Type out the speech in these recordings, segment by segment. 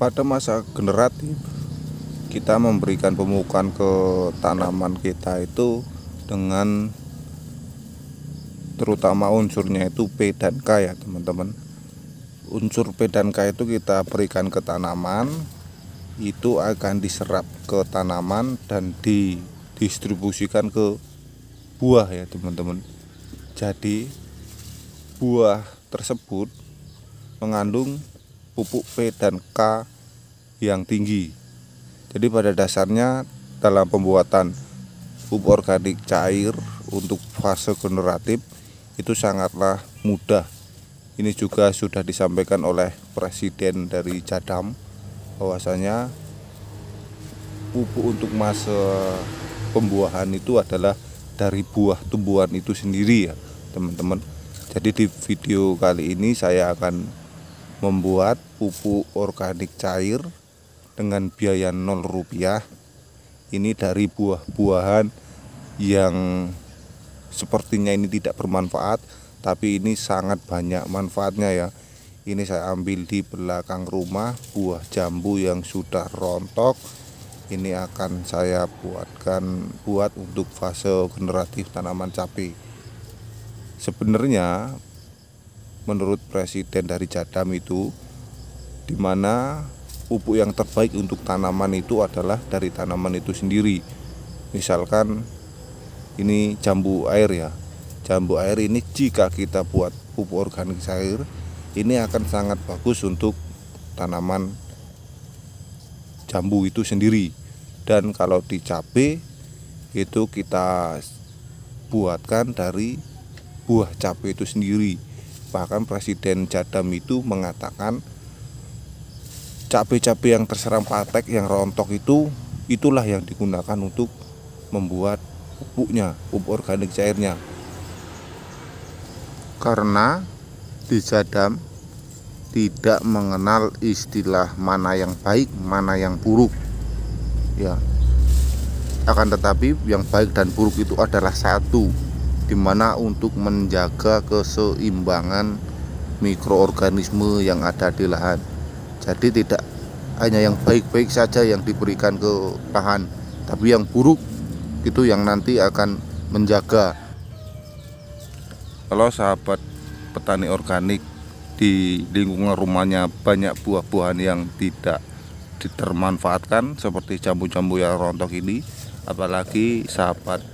Pada masa generatif, kita memberikan pemupukan ke tanaman kita itu dengan terutama unsurnya itu P dan K ya teman-teman. Unsur P dan K itu kita berikan ke tanaman, itu akan diserap ke tanaman dan didistribusikan ke buah ya teman-teman. Jadi buah tersebut mengandung pupuk P dan K yang tinggi. Jadi pada dasarnya dalam pembuatan pupuk organik cair untuk fase generatif itu sangatlah mudah. Ini juga sudah disampaikan oleh Presiden dari Jadam bahwasanya pupuk untuk masa pembuahan itu adalah dari buah tumbuhan itu sendiri ya teman-teman. Jadi di video kali ini saya akan membuat pupuk organik cair dengan biaya Rp0. Ini dari buah-buahan yang sepertinya ini tidak bermanfaat, tapi ini sangat banyak manfaatnya ya. Ini saya ambil di belakang rumah, buah jambu yang sudah rontok. Ini akan saya buat untuk fase generatif tanaman cabai. Sebenarnya menurut Presiden dari Jadam itu, dimana pupuk yang terbaik untuk tanaman itu adalah dari tanaman itu sendiri. Misalkan ini jambu air ya. Jambu air ini jika kita buat pupuk organik cair, ini akan sangat bagus untuk tanaman jambu itu sendiri. Dan kalau di cabai itu kita buatkan dari buah cabai itu sendiri. Bahkan Presiden Jadam itu mengatakan cabai-cabai yang terserang patek, yang rontok itulah yang digunakan untuk membuat pupuknya, pupuk organik cairnya. Karena di Jadam tidak mengenal istilah mana yang baik, mana yang buruk. Ya. Akan tetapi yang baik dan buruk itu adalah satu, dimana untuk menjaga keseimbangan mikroorganisme yang ada di lahan. Jadi tidak hanya yang baik-baik saja yang diberikan ke lahan, tapi yang buruk itu yang nanti akan menjaga. Kalau sahabat petani organik di lingkungan rumahnya banyak buah-buahan yang tidak ditermanfaatkan seperti jambu-jambu yang rontok ini, apalagi sahabat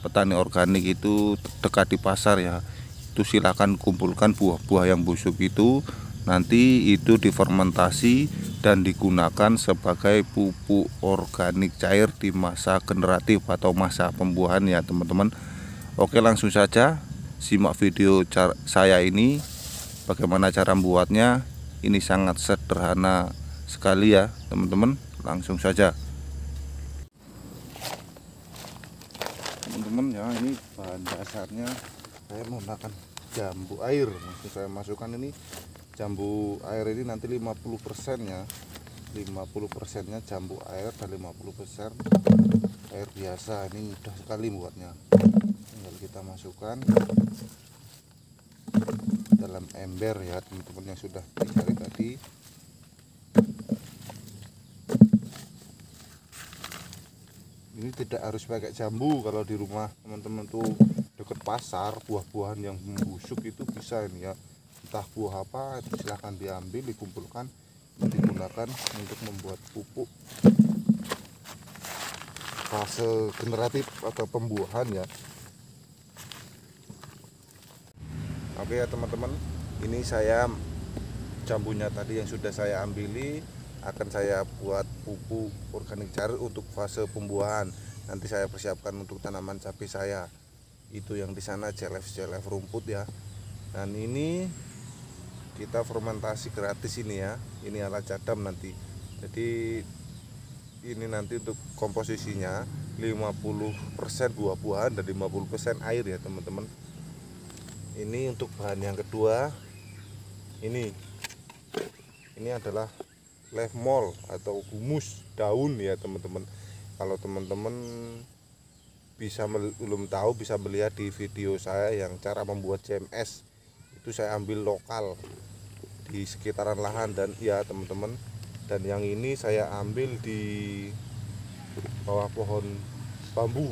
petani organik itu dekat di pasar ya, itu silakan kumpulkan buah-buah yang busuk itu, nanti itu difermentasi dan digunakan sebagai pupuk organik cair di masa generatif atau masa pembuahan ya teman-teman. Oke, langsung saja simak video saya ini bagaimana cara membuatnya. Ini sangat sederhana sekali ya teman-teman, langsung saja teman-teman ya. Ini bahan dasarnya saya menggunakan jambu air. Maksud saya masukkan ini jambu air ini nanti 50% ya, 50% nya jambu air dan 50% air biasa. Ini mudah sekali buatnya, tinggal kita masukkan dalam ember ya teman-teman yang sudah dicari tadi. Ini tidak harus pakai jambu. Kalau di rumah teman-teman tuh dekat pasar, buah-buahan yang membusuk itu bisa ini ya, entah buah apa itu silahkan diambil, dikumpulkan, digunakan untuk membuat pupuk fase generatif atau pembuahan ya. Oke ya teman-teman, ini saya jambunya tadi yang sudah saya ambili, akan saya buat pupuk organik cair untuk fase pembuahan. Nanti saya persiapkan untuk tanaman cabai saya. Itu yang di sana jelef rumput ya. Dan ini kita fermentasi gratis ini ya. Ini ala Jadam nanti. Jadi ini nanti untuk komposisinya 50% buah-buahan dan 50% air ya teman-teman. Ini untuk bahan yang kedua. Ini adalah leaf mold atau humus daun ya teman-teman. Kalau teman-teman belum tahu, bisa melihat di video saya yang cara membuat CMS. Itu saya ambil lokal di sekitaran lahan dan ya teman-teman, Dan yang ini saya ambil di bawah pohon bambu.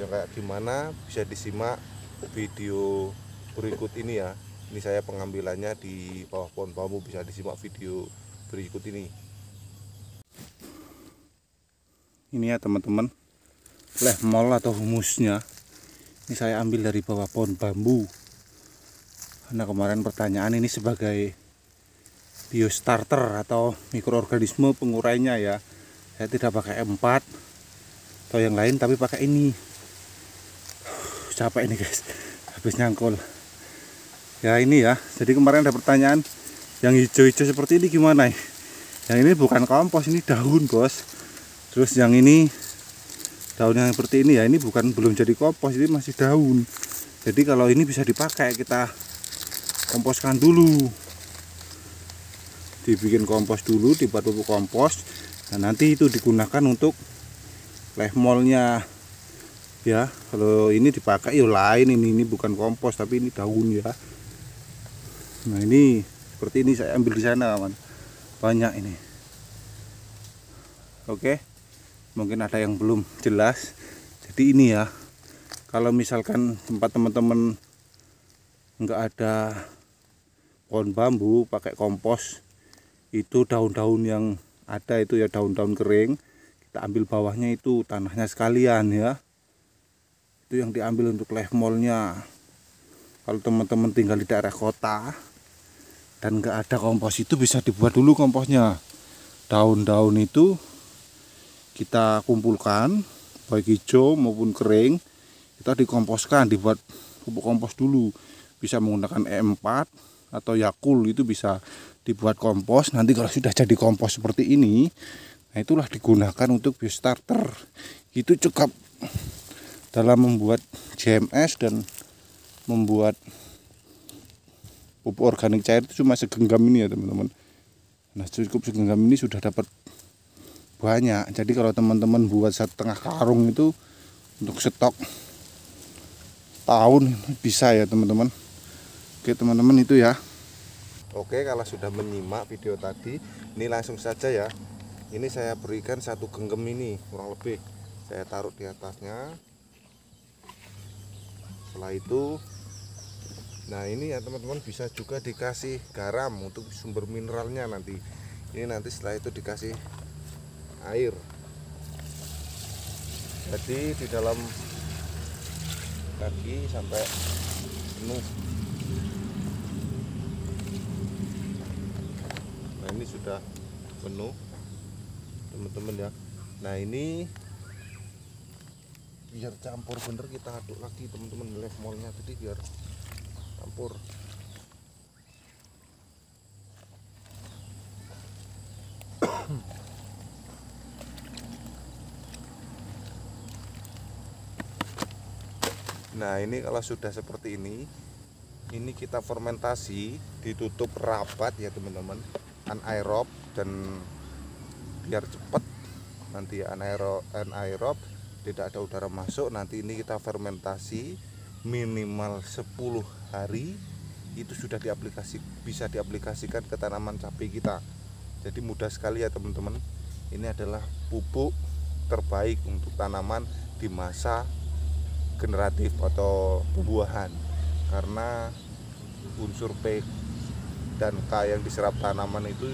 Yang kayak gimana bisa disimak video berikut ini ya. Ini saya pengambilannya di bawah pohon bambu, bisa disimak video berikut ini. Ini ya teman-teman, lehmol atau humusnya. Ini saya ambil dari bawah pohon bambu. Karena kemarin pertanyaan ini sebagai biostarter atau mikroorganisme pengurainya ya. Saya tidak pakai M4 atau yang lain, tapi pakai ini. Capek ini guys, habis nyangkul. Ya ini ya, jadi kemarin ada pertanyaan yang hijau-hijau seperti ini gimana ya? Yang ini bukan kompos, ini daun bos. Terus yang ini daun yang seperti ini ya, ini belum jadi kompos, ini masih daun. Jadi kalau ini bisa dipakai, kita komposkan dulu, dibikin kompos dulu, dibuat pupuk kompos. Nah nanti itu digunakan untuk lehmolnya ya. Kalau ini dipakai ya lain, ini bukan kompos tapi ini daun ya. Nah ini seperti ini saya ambil di sana kawan, banyak ini. Oke, mungkin ada yang belum jelas. Jadi ini ya, kalau misalkan tempat teman-teman nggak ada pohon bambu, pakai kompos, itu daun-daun yang ada itu ya daun-daun kering, kita ambil bawahnya itu tanahnya sekalian ya. Itu yang diambil untuk lehmolnya. Kalau teman-teman tinggal di daerah kota dan nggak ada kompos, itu bisa dibuat dulu komposnya. Daun-daun itu kita kumpulkan, baik hijau maupun kering, kita dikomposkan, dibuat pupuk kompos dulu. Bisa menggunakan E4 atau Yakul, itu bisa dibuat kompos. Nanti kalau sudah jadi kompos seperti ini, nah itulah digunakan untuk biostarter. Itu cukup dalam membuat JMS dan membuat pupuk organik cair itu cuma segenggam ini ya teman-teman. Nah cukup segenggam ini sudah dapat banyak. Jadi kalau teman-teman buat 1,5 karung itu untuk stok tahun bisa ya teman-teman. Oke teman-teman, itu ya. Oke, kalau sudah menyimak video tadi, ini langsung saja ya. Ini saya berikan 1 genggam ini kurang lebih. Saya taruh di atasnya. Setelah itu, nah ini ya teman-teman, bisa juga dikasih garam untuk sumber mineralnya nanti. Ini nanti setelah itu dikasih air. Jadi di dalam kaki sampai penuh. Nah ini sudah penuh teman-teman ya. Nah ini biar campur bener, kita aduk lagi teman-teman lehmolnya tadi biar campur. Nah ini kalau sudah seperti ini kita fermentasi, ditutup rapat ya teman-teman, anaerob, dan biar cepat nanti anaerob, tidak ada udara masuk. Nanti ini kita fermentasi minimal 10 hari, itu sudah bisa diaplikasikan ke tanaman cabai kita. Jadi mudah sekali ya teman-teman. Ini adalah pupuk terbaik untuk tanaman di masa generatif atau pembuahan, karena unsur P dan K yang diserap tanaman itu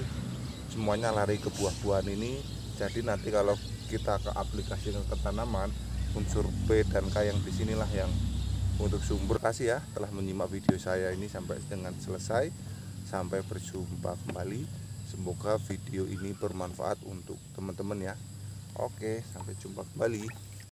semuanya lari ke buah-buahan ini. Jadi nanti kalau kita ke aplikasikan ke tanaman, unsur P dan K yang disinilah yang untuk sumber. Kasih ya telah menyimak video saya ini sampai dengan selesai. Sampai berjumpa kembali. Semoga video ini bermanfaat untuk teman-teman ya. Oke, sampai jumpa kembali.